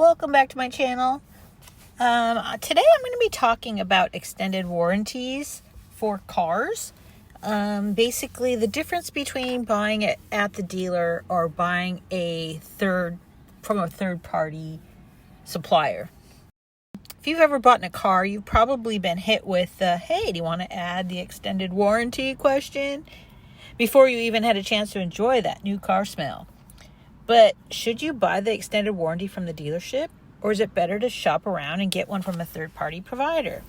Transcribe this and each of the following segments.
Welcome back to my channel. Today I'm going to be talking about extended warranties for cars. Basically the difference between buying it at the dealer or buying from a third party supplier. If you've ever bought in a car, you've probably been hit with the, hey, do you want to add the extended warranty question? Before you even had a chance to enjoy that new car smell. But should you buy the extended warranty from the dealership, or is it better to shop around and get one from a third-party provider?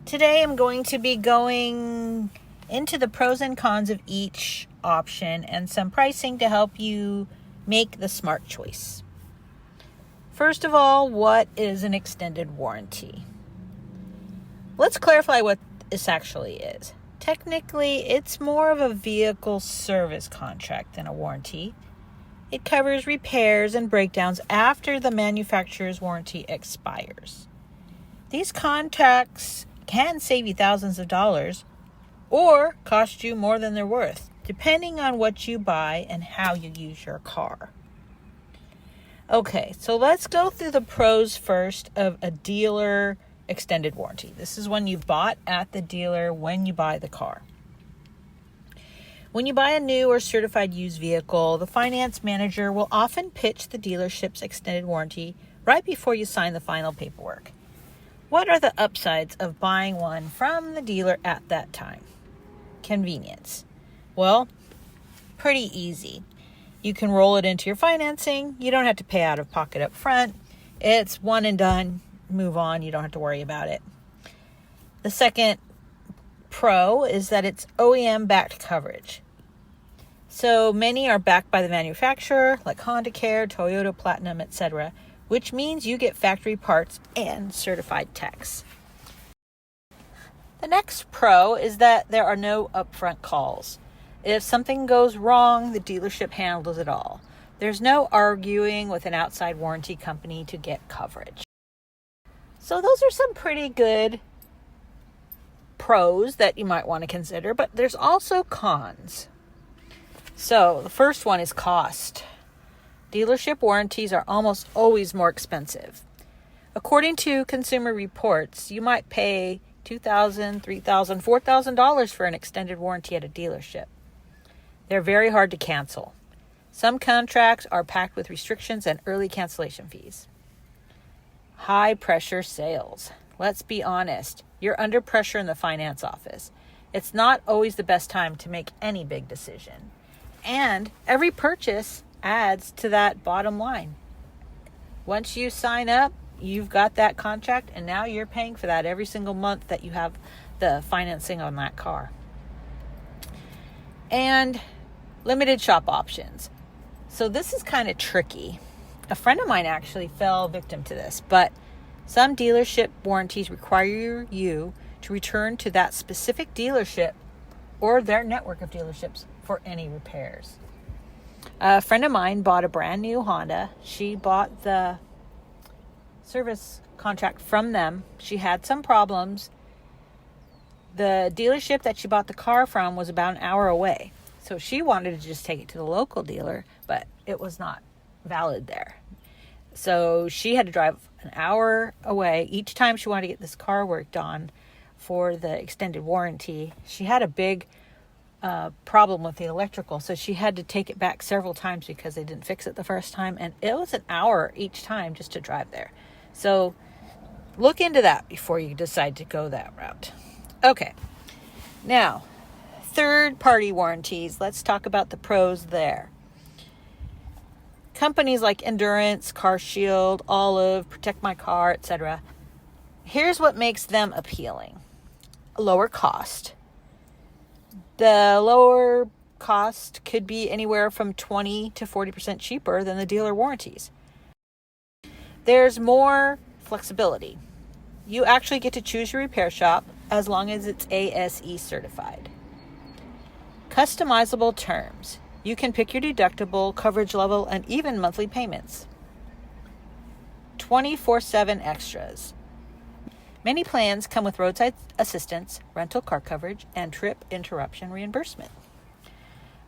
Today I'm going to be going into the pros and cons of each option and some pricing to help you make the smart choice. First of all, what is an extended warranty? Let's clarify what this actually is. Technically, it's more of a vehicle service contract than a warranty. It covers repairs and breakdowns after the manufacturer's warranty expires. These contracts can save you thousands of dollars or cost you more than they're worth, depending on what you buy and how you use your car. Okay, so let's go through the pros first of a dealer extended warranty. This is when you've bought at the dealer when you buy the car. When you buy a new or certified used vehicle, the finance manager will often pitch the dealership's extended warranty right before you sign the final paperwork. What are the upsides of buying one from the dealer at that time? Convenience. Well, pretty easy. You can roll it into your financing. You don't have to pay out of pocket up front. It's one and done. Move on. You don't have to worry about it. The second pro is that it's OEM backed coverage. So many are backed by the manufacturer, like Honda Care, Toyota Platinum, etc., which means you get factory parts and certified techs. The next pro is that there are no upfront calls. If something goes wrong, the dealership handles it all. There's no arguing with an outside warranty company to get coverage. So those are some pretty good pros that you might want to consider, but there's also cons. So the first one is cost. Dealership warranties are almost always more expensive. According to Consumer Reports, you might pay $2,000, $3,000, $4,000 for an extended warranty at a dealership. They're very hard to cancel. Some contracts are packed with restrictions and early cancellation fees. High pressure sales. Let's be honest, you're under pressure in the finance office. It's not always the best time to make any big decision. And every purchase adds to that bottom line. Once you sign up, you've got that contract, and now you're paying for that every single month that you have the financing on that car. And limited shop options. So this is kind of tricky. A friend of mine actually fell victim to this, but some dealership warranties require you to return to that specific dealership or their network of dealerships for any repairs. A friend of mine bought a brand new Honda. She bought the service contract from them. She had some problems. The dealership that she bought the car from was about an hour away. So she wanted to just take it to the local dealer, but it was not valid there. So she had to drive an hour away each time she wanted to get this car worked on for the extended warranty. She had a big problem with the electrical, so she had to take it back several times because they didn't fix it the first time, and it was an hour each time just to drive there. So look into that before you decide to go that route. Okay, now third-party warranties. Let's talk about the pros there. Companies like Endurance, Car Shield, Olive, Protect My Car, etc. Here's what makes them appealing. Lower cost. The lower cost could be anywhere from 20 to 40% cheaper than the dealer warranties. There's more flexibility. You actually get to choose your repair shop as long as it's ASE certified. Customizable terms. You can pick your deductible, coverage level, and even monthly payments. 24/7 extras. Many plans come with roadside assistance, rental car coverage, and trip interruption reimbursement.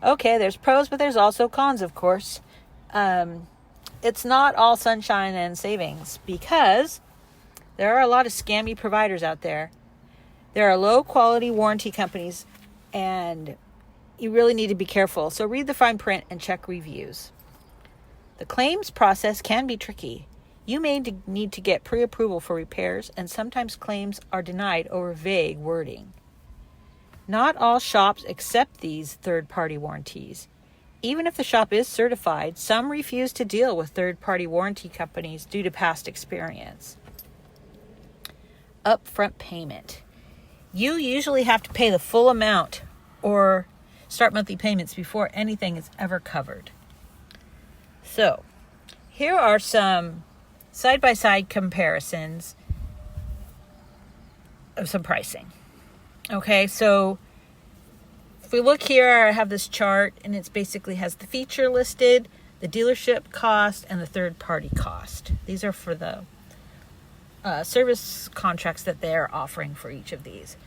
Okay, there's pros, but there's also cons, of course. it's not all sunshine and savings, because there are a lot of scammy providers out there. There are low quality warranty companies, and you really need to be careful. So read the fine print and check reviews. The claims process can be tricky. You may need to get pre-approval for repairs, and sometimes claims are denied over vague wording. Not all shops accept these third-party warranties. Even if the shop is certified, some refuse to deal with third-party warranty companies due to past experience. Upfront payment. You usually have to pay the full amount or start monthly payments before anything is ever covered. So, here are some side-by-side comparisons of some pricing. Okay, so if we look here, I have this chart, and it basically has the feature listed, the dealership cost, and the third-party cost. These are for the service contracts that they're offering for each of these.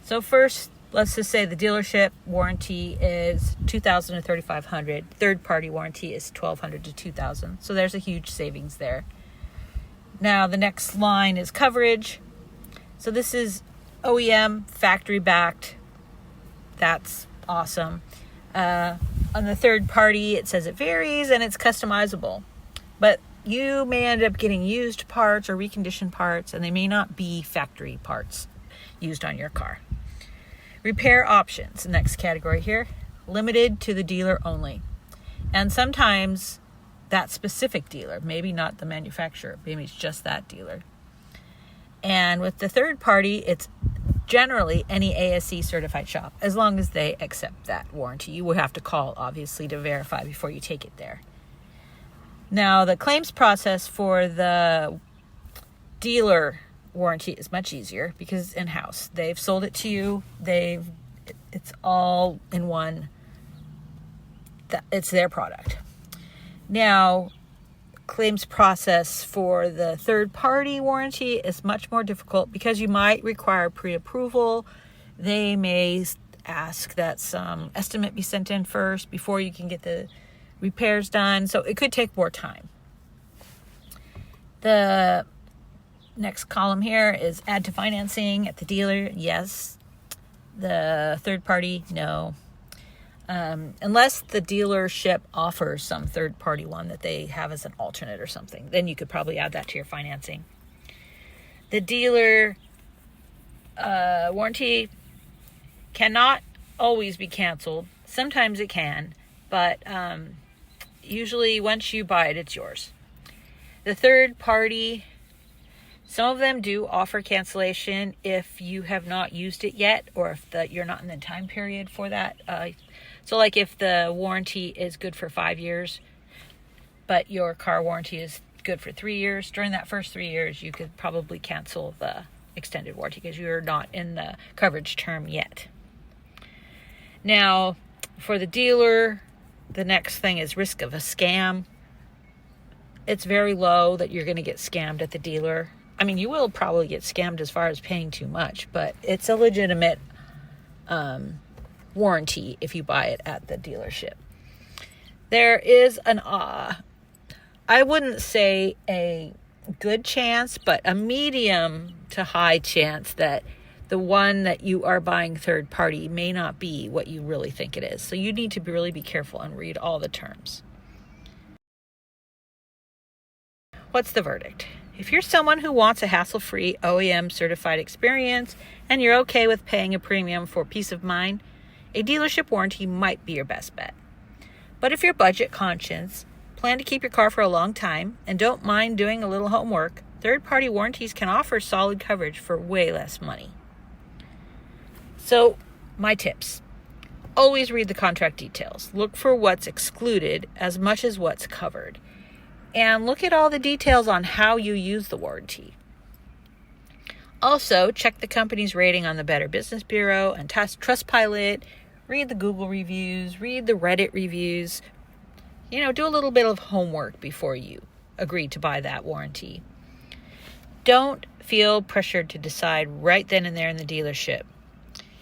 So first, let's just say the dealership warranty is $2,000 to $3,500. Third-party warranty is $1,200 to $2,000. So there's a huge savings there. Now, the next line is coverage. So this is OEM, factory-backed. That's awesome. On the third party, it says it varies and it's customizable. But you may end up getting used parts or reconditioned parts, and they may not be factory parts used on your car. Repair options, the next category here, limited to the dealer only. And sometimes that specific dealer, maybe not the manufacturer, maybe it's just that dealer. And with the third party, it's generally any ASE certified shop, as long as they accept that warranty. You would have to call, obviously, to verify before you take it there. Now, the claims process for the dealer warranty is much easier because it's in-house. They've sold it to you. It's all in one. It's their product. Now, claims process for the third-party warranty is much more difficult because you might require pre-approval. They may ask that some estimate be sent in first before you can get the repairs done, so it could take more time. The next column here is add to financing at the dealer. Yes. The third party, no. Unless the dealership offers some third party one that they have as an alternate or something, then you could probably add that to your financing. The dealer warranty cannot always be canceled. Sometimes it can, but usually once you buy it, it's yours. The third party, some of them do offer cancellation if you have not used it yet, or if you're not in the time period for that. So like if the warranty is good for 5 years, but your car warranty is good for 3 years, during that first 3 years, you could probably cancel the extended warranty because you're not in the coverage term yet. Now, for the dealer, the next thing is risk of a scam. It's very low that you're going to get scammed at the dealer. I mean, you will probably get scammed as far as paying too much, but it's a legitimate warranty if you buy it at the dealership. There is I wouldn't say a good chance, but a medium to high chance that the one that you are buying third party may not be what you really think it is. So you need to really be careful and read all the terms. What's the verdict? If you're someone who wants a hassle-free OEM certified experience and you're okay with paying a premium for peace of mind, a dealership warranty might be your best bet. But if you're budget conscious, plan to keep your car for a long time, and don't mind doing a little homework, third-party warranties can offer solid coverage for way less money. So, my tips. Always read the contract details. Look for what's excluded as much as what's covered. And look at all the details on how you use the warranty. Also, check the company's rating on the Better Business Bureau and Trustpilot. Read the Google reviews. Read the Reddit reviews. Do a little bit of homework before you agree to buy that warranty. Don't feel pressured to decide right then and there in the dealership.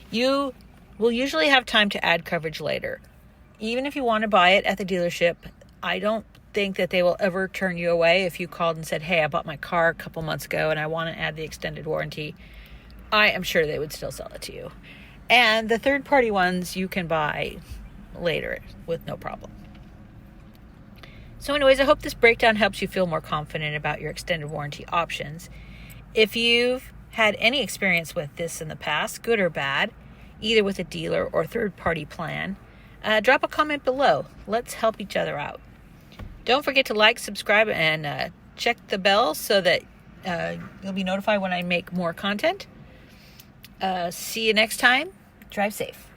You will usually have time to add coverage later. Even if you want to buy it at the dealership, I don't think that they will ever turn you away if you called and said, hey, I bought my car a couple months ago and I want to add the extended warranty. I am sure they would still sell it to you. And the third-party ones you can buy later with no problem. So anyways, I hope this breakdown helps you feel more confident about your extended warranty options. If you've had any experience with this in the past, good or bad, either with a dealer or third-party plan, drop a comment below. Let's help each other out. Don't forget to like, subscribe, and check the bell so that you'll be notified when I make more content. See you next time. Drive safe.